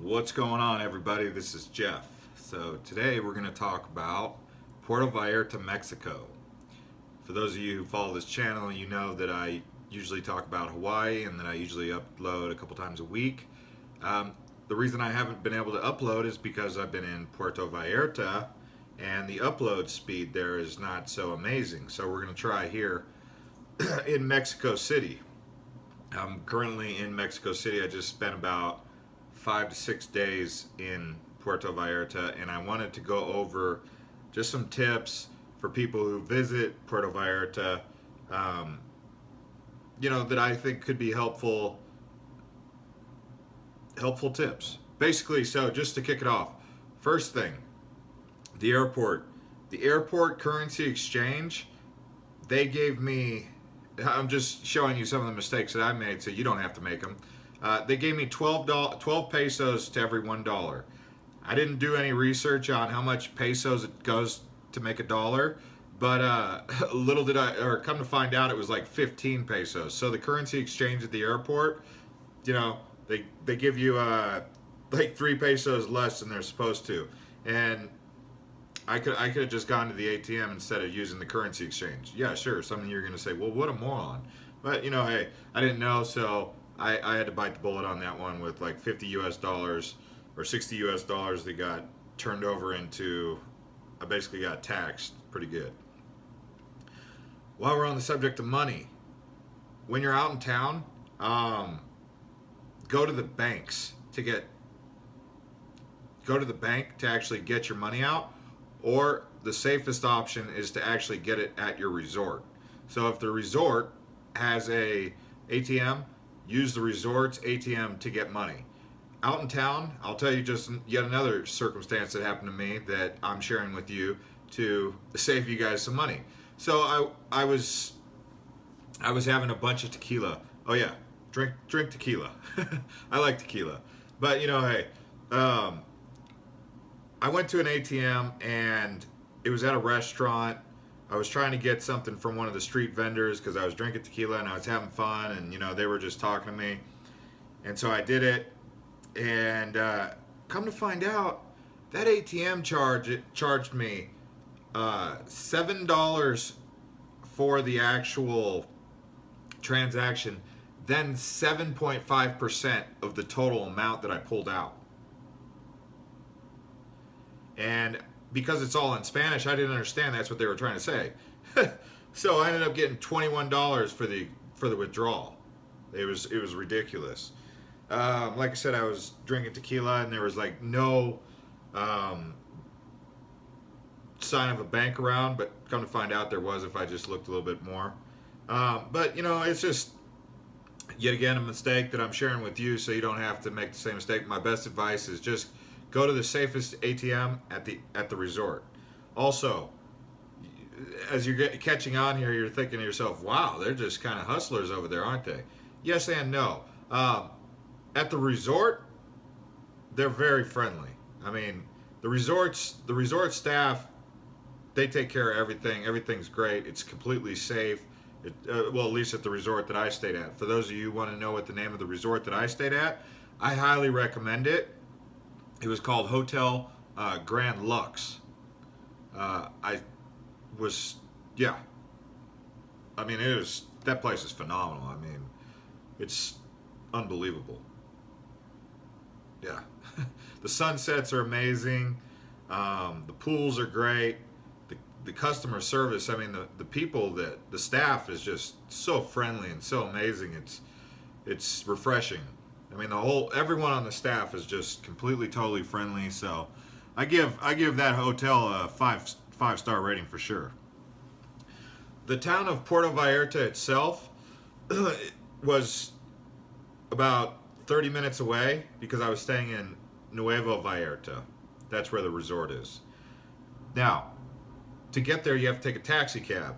What's going on, everybody? This is Jeff. So today we're going to talk about Puerto Vallarta, Mexico. For those of you who follow this channel, you know that I usually talk about Hawaii and that I usually upload a couple times a week. The reason I haven't been able to upload is because I've been in Puerto Vallarta and the upload speed there is not so amazing. So we're going to try here in Mexico City. I'm currently in Mexico City. I just spent about 5 to 6 days in Puerto Vallarta, and I wanted to go over just some tips for people who visit Puerto Vallarta, that I think could be helpful tips. Basically, so just to kick it off, first thing, the airport. The airport currency exchange, they gave me, I'm just showing you some of the mistakes that I made so you don't have to make them. They gave me 12 pesos to every $1. I didn't do any research on how much pesos it goes to make a dollar, but little did I, or come to find out, it was like 15 pesos. So the currency exchange at the airport, they give you like 3 pesos less than they're supposed to, and I could have just gone to the ATM instead of using the currency exchange. Yeah, sure. Some of you are going to say, well, what a moron. But, hey, I didn't know, so I had to bite the bullet on that one with like 50 US dollars or 60 US dollars that got turned over into, I basically got taxed pretty good. While we're on the subject of money, when you're out in town, go to the banks go to the bank to actually get your money out, or the safest option is to actually get it at your resort. So if the resort has a ATM, use the resort's ATM to get money. Out in town, I'll tell you just yet another circumstance that happened to me that I'm sharing with you to save you guys some money. So I was having a bunch of tequila. Oh yeah, drink tequila. I like tequila, but hey, I went to an ATM and it was at a restaurant. I was trying to get something from one of the street vendors because I was drinking tequila and I was having fun, and they were just talking to me, and so I did it. And come to find out, that ATM charged me $7 for the actual transaction, then 7.5% of the total amount that I pulled out. And because it's all in Spanish, I didn't understand that's what they were trying to say. So I ended up getting $21 for the withdrawal. It was ridiculous. Like I said, I was drinking tequila and there was like no sign of a bank around, but come to find out there was if I just looked a little bit more. But it's just yet again a mistake that I'm sharing with you so you don't have to make the same mistake. My best advice is just go to the safest ATM at the resort. Also, as you're catching on here, you're thinking to yourself, wow, they're just kind of hustlers over there, aren't they? Yes and no. At the resort, they're very friendly. I mean, the resort staff, they take care of everything. Everything's great. It's completely safe. Well, at least at the resort that I stayed at. For those of you who want to know what the name of the resort that I stayed at, I highly recommend it. It was called Hotel Grand Lux. That place is phenomenal. I mean, it's unbelievable. Yeah. The sunsets are amazing. The pools are great. The customer service, I mean, the people, the staff is just so friendly and so amazing. It's refreshing. I mean, everyone on the staff is just completely, totally friendly. So I give that hotel a five-star rating for sure. The town of Puerto Vallarta itself was about 30 minutes away because I was staying in Nuevo Vallarta. That's where the resort is. Now, to get there, you have to take a taxi cab.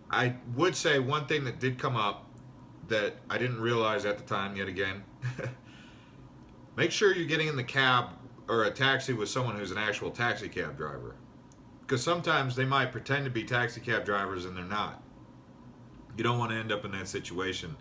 I would say one thing that did come up that I didn't realize at the time, yet again, make sure you're getting in the cab or a taxi with someone who's an actual taxi cab driver. Because sometimes they might pretend to be taxi cab drivers and they're not. You don't want to end up in that situation.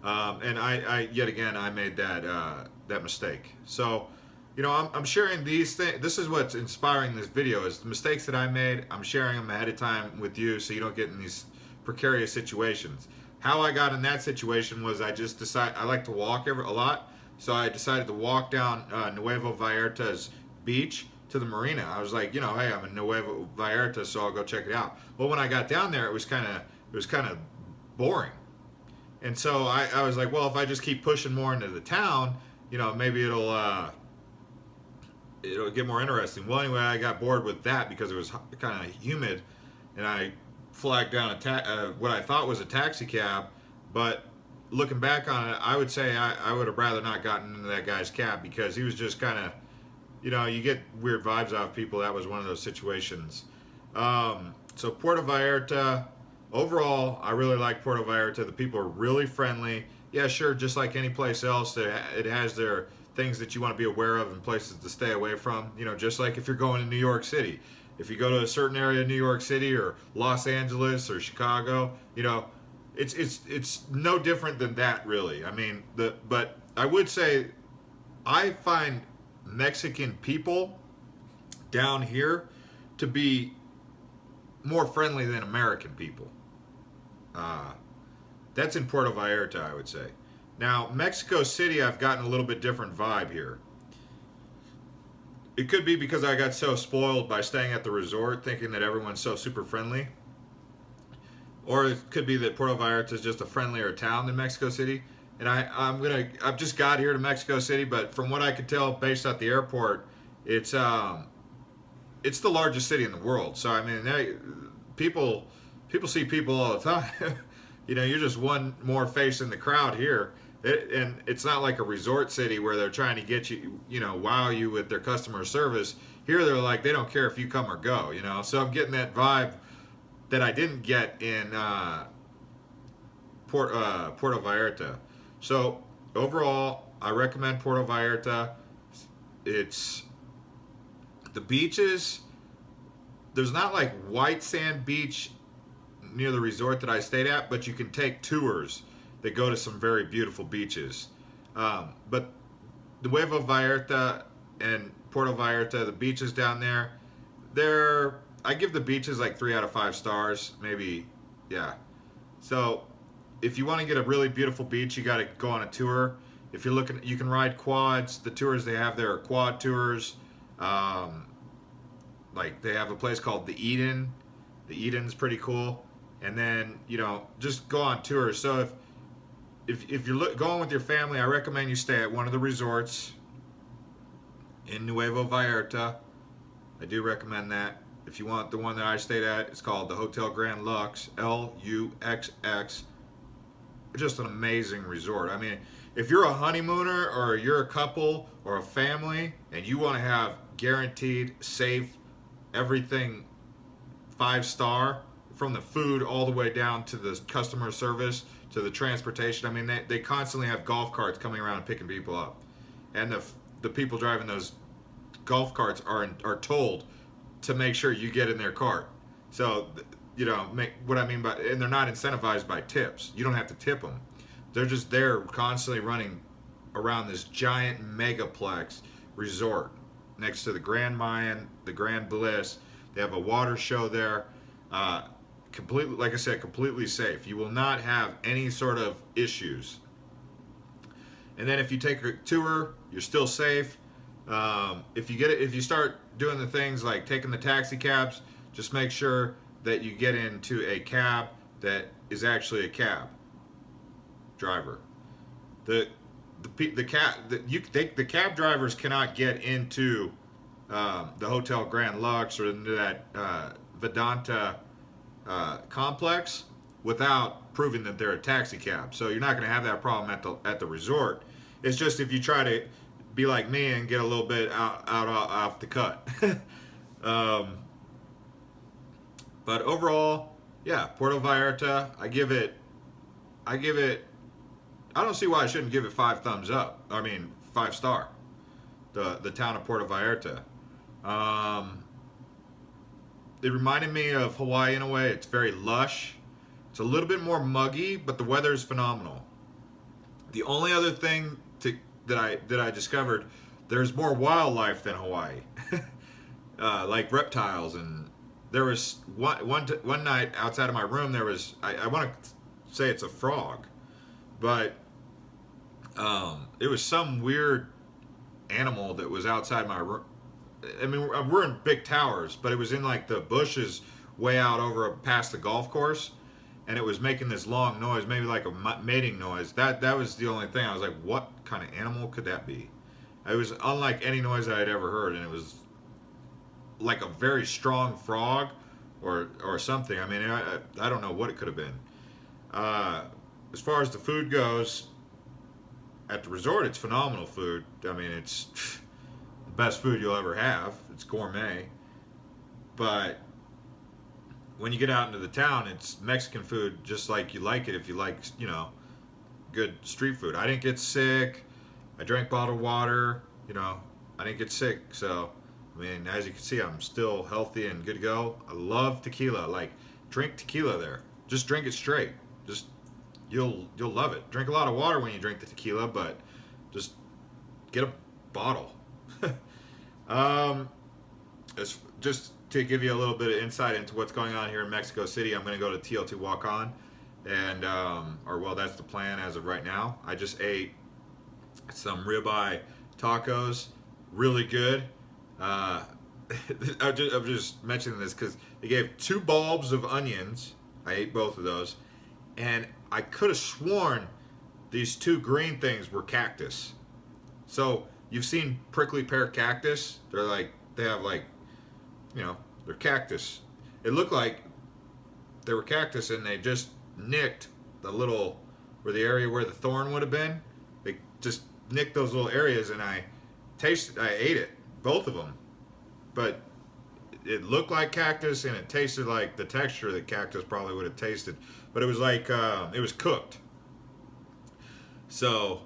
And I yet again, I made that that mistake. So, I'm sharing these things. This is what's inspiring this video is the mistakes that I made. I'm sharing them ahead of time with you so you don't get in these precarious situations. How I got in that situation was I just decided I like to walk a lot, so I decided to walk down Nuevo Vallarta's beach to the marina. I was like, hey, I'm in Nuevo Vallarta, so I'll go check it out. Well, when I got down there, it was kind of boring, and so I was like, well, if I just keep pushing more into the town, maybe it'll get more interesting. Well, anyway, I got bored with that because it was kind of humid, and I flagged down what I thought was a taxi cab, but looking back on it, I would say I would have rather not gotten into that guy's cab because he was just kind of, you get weird vibes out of people. That was one of those situations. So Puerto Vallarta, overall, I really like Puerto Vallarta. The people are really friendly. Yeah, sure, just like any place else, it has their things that you want to be aware of and places to stay away from. Just like if you're going to New York City. If you go to a certain area of New York City or Los Angeles or Chicago, it's no different than that, really. I mean, but I would say I find Mexican people down here to be more friendly than American people. That's in Puerto Vallarta, I would say. Now, Mexico City, I've gotten a little bit different vibe here. It could be because I got so spoiled by staying at the resort, thinking that everyone's so super friendly. Or it could be that Puerto Vallarta is just a friendlier town than Mexico City. And I've just got here to Mexico City, but from what I could tell, based at the airport, it's the largest city in the world. So I mean, people see people all the time. You're just one more face in the crowd here. And it's not like a resort city where they're trying to get you, wow you with their customer service. Here they're like, they don't care if you come or go, So I'm getting that vibe that I didn't get in Puerto Vallarta. So overall, I recommend Puerto Vallarta. It's the beaches. There's not like white sand beach near the resort that I stayed at, but you can take tours that go to some very beautiful beaches. But Nuevo Vallarta and Puerto Vallarta, the beaches down there, I give the beaches like 3 out of 5 stars, maybe, yeah. So if you want to get a really beautiful beach, you got to go on a tour. If you're looking, you can ride quads. The tours they have there are quad tours. Like they have a place called the Eden. The Eden's pretty cool. And then, just go on tours. So if you're going with your family, I recommend you stay at one of the resorts in Nuevo Vallarta. I do recommend that. If you want the one that I stayed at, it's called the Hotel Grand Lux, LUXX. Just an amazing resort. I mean, if you're a honeymooner or you're a couple or a family and you want to have guaranteed, safe, everything 5-star, from the food all the way down to the customer service to the transportation. I mean, they constantly have golf carts coming around and picking people up, and the people driving those golf carts are told to make sure you get in their cart. So what I mean by, and they're not incentivized by tips. You don't have to tip them. They're just there constantly running around this giant megaplex resort next to the Grand Mayan, the Grand Bliss. They have a water show there. Completely, like I said, completely safe. You will not have any sort of issues. And then if you take a tour, you're still safe. If you start doing the things like taking the taxi cabs, just make sure that you get into a cab that is actually a cab driver. The cab drivers cannot get into the Hotel Grand Lux or into that Vedanta complex without proving that they're a taxi cab. So you're not going to have that problem at the resort. It's just if you try to be like me and get a little bit out off the cut. But overall, yeah, Puerto Vallarta, I don't see why I shouldn't give it 5 thumbs up. I mean, 5-star. The town of Puerto Vallarta. It reminded me of Hawaii in a way. It's very lush. It's a little bit more muggy, but the weather is phenomenal. The only other thing to that I discovered there's more wildlife than Hawaii, like reptiles. And there was one night outside of my room. There was I want to say it's a frog, but it was some weird animal that was outside my room. I mean, we're in big towers, but it was in like the bushes way out over past the golf course, and it was making this long noise, maybe like a mating noise. That was the only thing. I was like, what kind of animal could that be? It was unlike any noise I had ever heard, and it was like a very strong frog or something. I mean, I don't know what it could have been. As far as the food goes, at the resort, it's phenomenal food. I mean, it's the best food you'll ever have. It's gourmet. But when you get out into the town, it's Mexican food just like you like it if you like, good street food. I didn't get sick. I drank bottled water. I didn't get sick. So, I mean, as you can see, I'm still healthy and good to go. I love tequila. Like, drink tequila there. Just drink it straight. Just you'll love it. Drink a lot of water when you drink the tequila, but just get a bottle. It's just to give you a little bit of insight into what's going on here in Mexico City. I'm going to go to Teotihuacan, and that's the plan as of right now. I just ate some ribeye tacos, really good. I'm just mentioning this because they gave 2 bulbs of onions. I ate both of those, and I could have sworn these 2 green things were cactus. So you've seen prickly pear cactus? They have they're cactus. It looked like they were cactus, and they just nicked where the area where the thorn would have been. They just nicked those little areas, and I ate it, both of them. But it looked like cactus, and it tasted like the texture that cactus probably would have tasted. But it was like, it was cooked. So,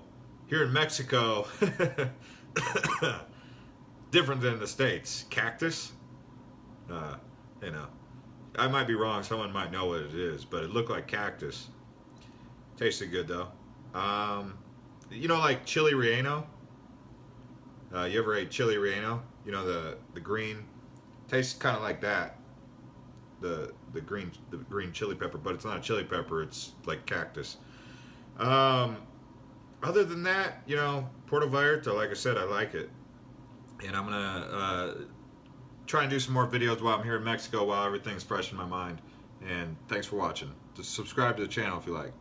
here in Mexico, different than the States. Cactus? I might be wrong. Someone might know what it is, but it looked like cactus. Tasted good, though. Like chili relleno? You ever ate chili relleno? The green, tastes kind of like that. The green chili pepper, but it's not a chili pepper. It's like cactus. Other than that, Puerto Vallarta, like I said, I like it, and I'm gonna try and do some more videos while I'm here in Mexico, while everything's fresh in my mind. And thanks for watching. Just subscribe to the channel if you like.